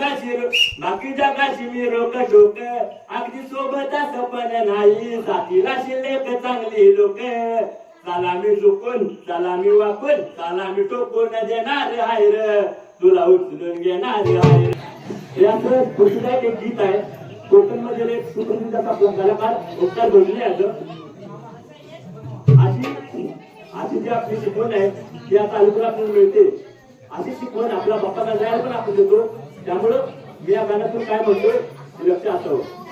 बाकी जगाशी मी रोक टोक अगदी सोबत असं पण नाही साथीला शिल्लक चांगली लोक चला मी झुकून चला मी वाकून चला मी टोकून देणार आहे र तुला उचलून घेणार आहे हे असं पुढचं एक गीत आहे कोकण मध्ये एक सुप्रसिद्ध आपला कलाकार उपकार बोलले अशी जी आपली शिकवण आहे ती आता अलीकडे आपल्याला मिळते अशी शिकवण आपल्या बाप्पाला जायला पण आपण देतो त्यामुळं मी या गाण्यातून काय म्हणतोय हे लक्ष असावं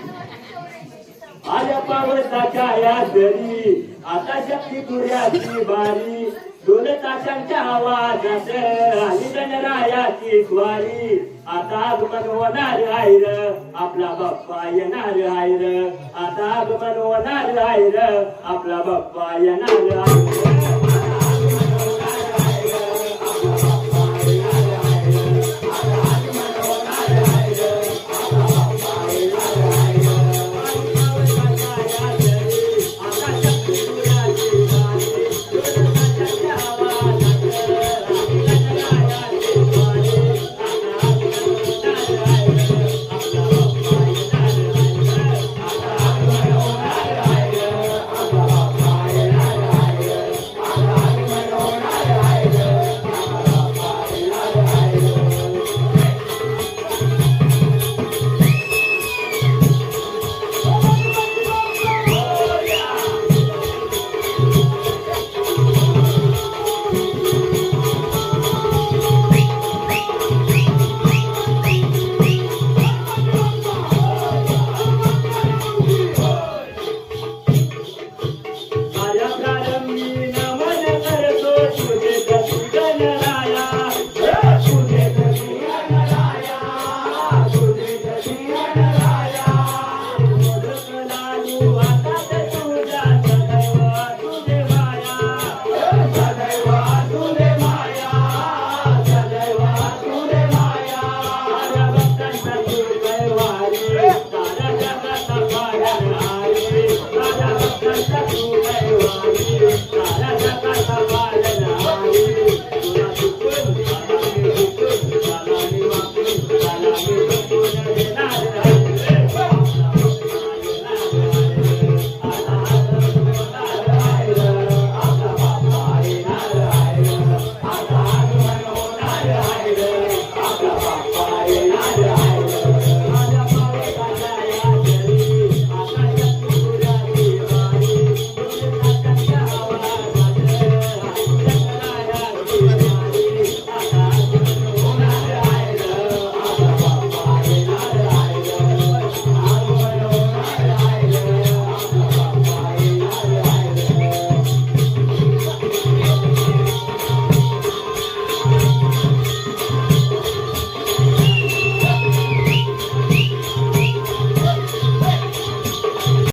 आल्या पावसाच्या या दरी आता शक्ती तुर्याची बारी दोन ताशांच्या आवाजात आली गणरायाची स्वारी आता आगमन होणार आहे र आपला बाप्पा येणार आहे र आता आगमन होणार आहे र आपला बाप्पा येणार आहे